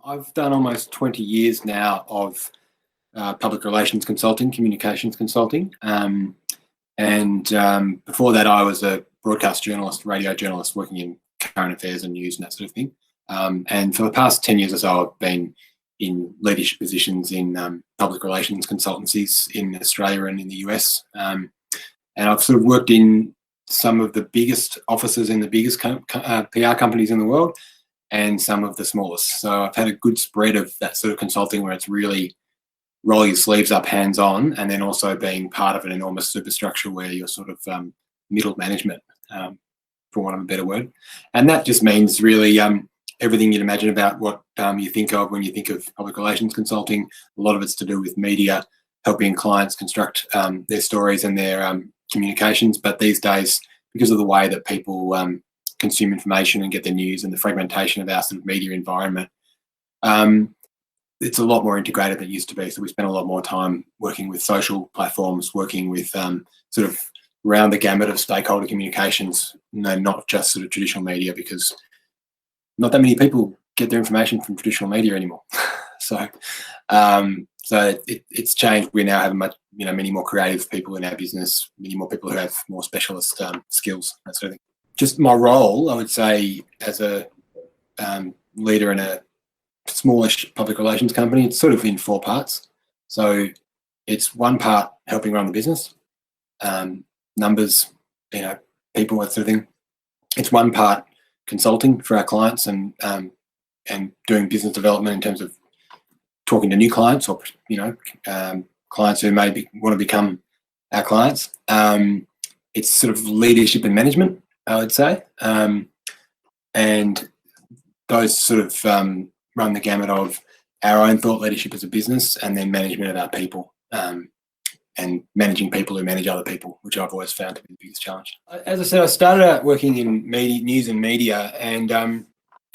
I've done almost 20 years now of public relations consulting, communications consulting. And before that, I was a broadcast journalist, radio journalist, working in current affairs and news and that sort of thing. And for the past 10 years or so, I've been in leadership positions in public relations consultancies in Australia and in the US. And I've sort of worked in some of the biggest offices in the biggest PR companies in the world and some of the smallest. So I've had a good spread of that sort of consulting where it's really roll your sleeves up, hands on, and then also being part of an enormous superstructure where you're sort of middle management, for want of a better word. And that just means really everything you'd imagine about what you think of when you think of public relations consulting. A lot of it's to do with media, helping clients construct their stories and their communications. But these days, because of the way that people consume information and get their news and the fragmentation of our sort of media environment, it's a lot more integrated than it used to be. So we spend a lot more time working with social platforms, working with sort of around the gamut of stakeholder communications, not just sort of traditional media, because not that many people get their information from traditional media anymore. So it's changed. We now have many more creative people in our business, many more people who have more specialist skills, that sort of thing. Just my role, I would say, as a leader in a smallish public relations company, it's sort of in four parts. So it's one part helping run the business, numbers, people, that sort of thing. It's one part consulting for our clients and doing business development in terms of talking to new clients or clients who may want to become our clients. It's sort of leadership and management, I would say, and those sort of run the gamut of our own thought leadership as a business and then management of our people, and managing people who manage other people, which I've always found to be the biggest challenge. As I said, I started out working in news and media, and I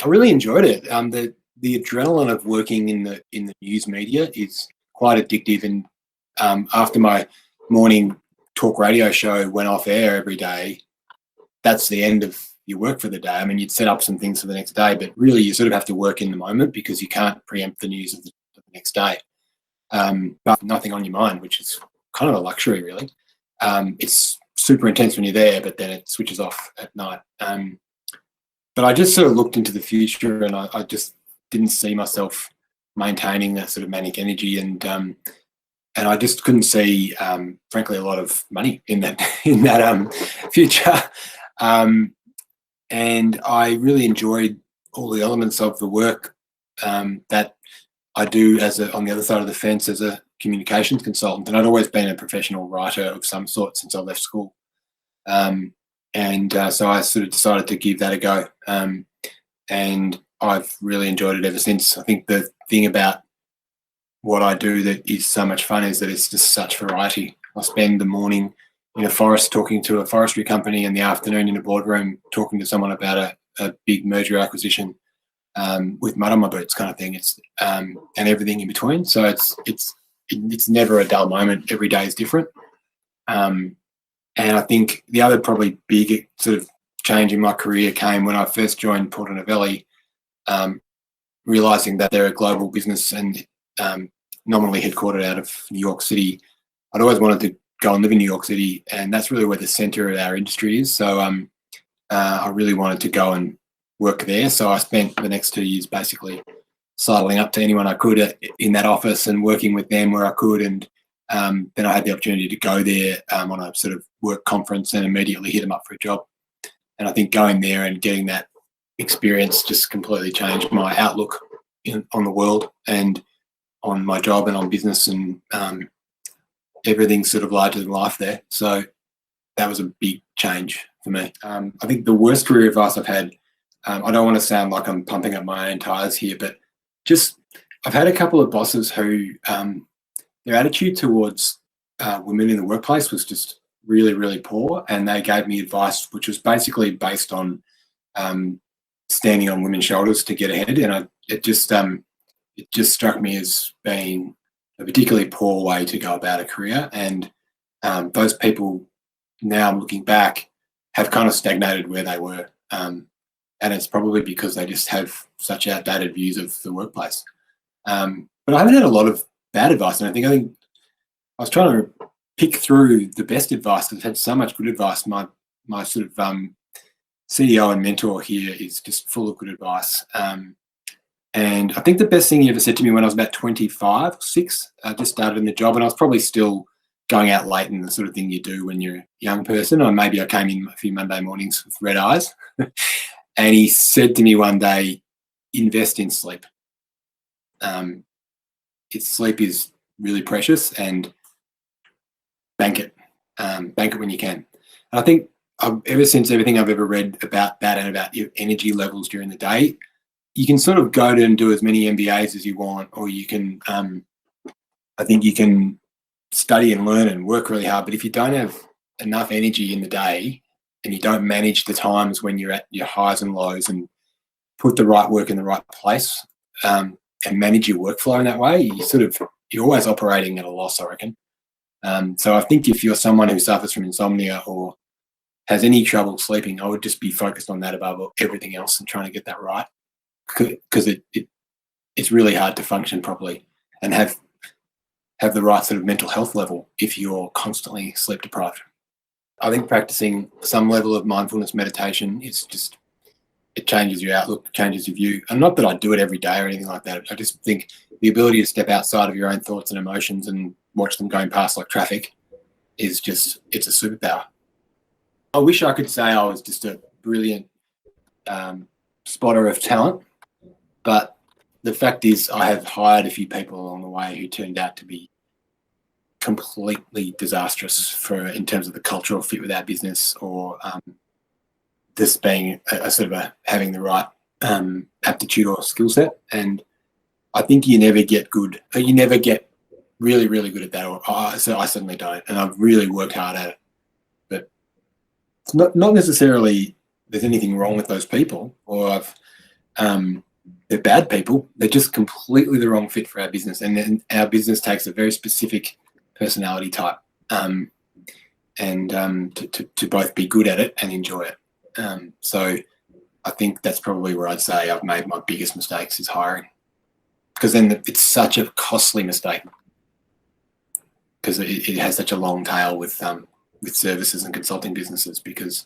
really enjoyed it. The adrenaline of working in the news media is quite addictive, and after my morning talk radio show went off air every day, that's the end of your work for the day. I mean, you'd set up some things for the next day, but really you sort of have to work in the moment because you can't preempt the news of the next day. But nothing on your mind, which is kind of a luxury, really. It's super intense when you're there, but then it switches off at night. But I just sort of looked into the future, and I just didn't see myself maintaining that sort of manic energy, and I just couldn't see, frankly, a lot of money in that future. And I really enjoyed all the elements of the work that I do on the other side of the fence as a communications consultant. And I'd always been a professional writer of some sort since I left school. So I sort of decided to give that a go. And I've really enjoyed it ever since. I think the thing about what I do that is so much fun is that it's just such variety. I spend the morning in a forest talking to a forestry company, and the afternoon in a boardroom talking to someone about a big merger acquisition, with mud on my boots, kind of thing. It's and everything in between. So it's never a dull moment. Every day is different. And I think the other probably big sort of change in my career came when I first joined Porter Novelli, realizing that they're a global business and nominally headquartered out of New York City. I'd always wanted to go and live in New York City, and that's really where the center of our industry is. So I really wanted to go and work there. So I spent the next 2 years basically sidling up to anyone I could in that office and working with them where I could. And then I had the opportunity to go there on a sort of work conference and immediately hit them up for a job. And I think going there and getting that experience just completely changed my outlook on the world and on my job and on business, and everything's sort of larger than life there. So that was a big change for me. I think the worst career advice I've had, I don't want to sound like I'm pumping up my own tires here, but just I've had a couple of bosses who their attitude towards women in the workplace was just really, really poor, and they gave me advice which was basically based on standing on women's shoulders to get ahead, and it just struck me as being a particularly poor way to go about a career. And those people, now looking back, have kind of stagnated where they were. and it's probably because they just have such outdated views of the workplace. But I haven't had a lot of bad advice, and I think I was trying to pick through the best advice. I've had so much good advice. My sort of CEO and mentor here is just full of good advice. And I think the best thing he ever said to me when I was about 25 or 6, I just started in the job, and I was probably still going out late and the sort of thing you do when you're a young person, or maybe I came in a few Monday mornings with red eyes. And he said to me one day, invest in sleep. Sleep is really precious, and bank it. Bank it when you can. And I think ever since everything I've ever read about that and about your energy levels during the day, you can sort of go to and do as many MBAs as you want, or you can, I think you can study and learn and work really hard. But if you don't have enough energy in the day and you don't manage the times when you're at your highs and lows and put the right work in the right place, and manage your workflow in that way, you're always operating at a loss, I reckon. So I think if you're someone who suffers from insomnia or has any trouble sleeping, I would just be focused on that above everything else and trying to get that right, because it's really hard to function properly and have the right sort of mental health level if you're constantly sleep deprived. I think practicing some level of mindfulness meditation it changes your outlook, changes your view. And not that I do it every day or anything like that. I just think the ability to step outside of your own thoughts and emotions and watch them going past like traffic it's a superpower. I wish I could say I was just a brilliant spotter of talent, but the fact is I have hired a few people along the way who turned out to be completely disastrous in terms of the cultural fit with our business, or this being a sort of having the right aptitude or skill set. And I think you never get good. You never get really, really good at that. So I certainly don't. And I've really worked hard at it. But it's not necessarily there's anything wrong with those people, or they're bad people. They're just completely the wrong fit for our business. And then our business takes a very specific personality type, to both be good at it and enjoy it. So I think that's probably where I'd say I've made my biggest mistakes is hiring, because then it's such a costly mistake, because it has such a long tail with services and consulting businesses, because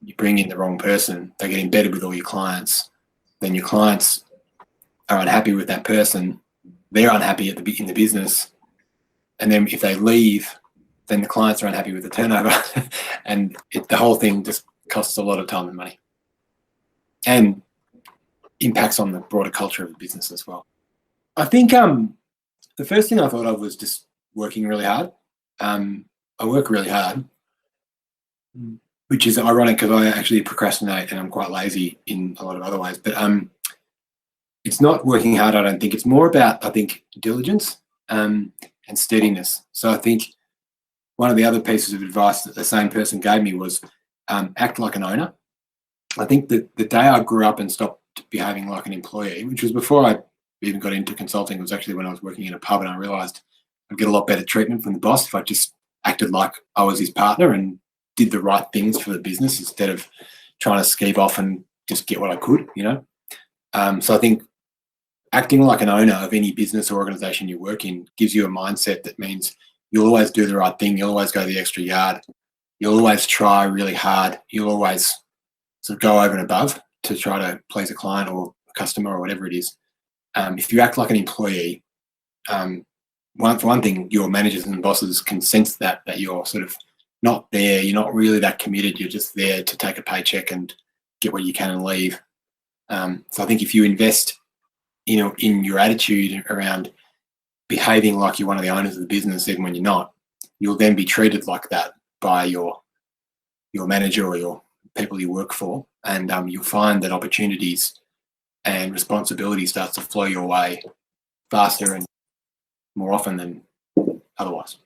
you bring in the wrong person, they get embedded with all your clients, then your clients are unhappy with that person, they're unhappy in the business, and then if they leave, then the clients are unhappy with the turnover, and the whole thing just costs a lot of time and money, and impacts on the broader culture of the business as well. I think the first thing I thought of was just working really hard. I work really hard, which is ironic because I actually procrastinate and I'm quite lazy in a lot of other ways. But it's not working hard, I don't think. It's more about, I think, diligence and steadiness. So I think one of the other pieces of advice that the same person gave me was act like an owner. I think that the day I grew up and stopped behaving like an employee, which was before I even got into consulting, was actually when I was working in a pub, and I realised I'd get a lot better treatment from the boss if I just acted like I was his partner and did the right things for the business instead of trying to skeeve off and just get what I could, So I think acting like an owner of any business or organisation you work in gives you a mindset that means you'll always do the right thing, you'll always go the extra yard, you'll always try really hard, you'll always sort of go over and above to try to please a client or a customer or whatever it is. If you act like an employee, for one thing, your managers and bosses can sense that you're sort of not there, you're not really that committed, you're just there to take a paycheck and get what you can and leave. So I think if you invest in your attitude around behaving like you're one of the owners of the business, even when you're not, you'll then be treated like that by your manager or your people you work for, and you'll find that opportunities and responsibility starts to flow your way faster and more often than otherwise.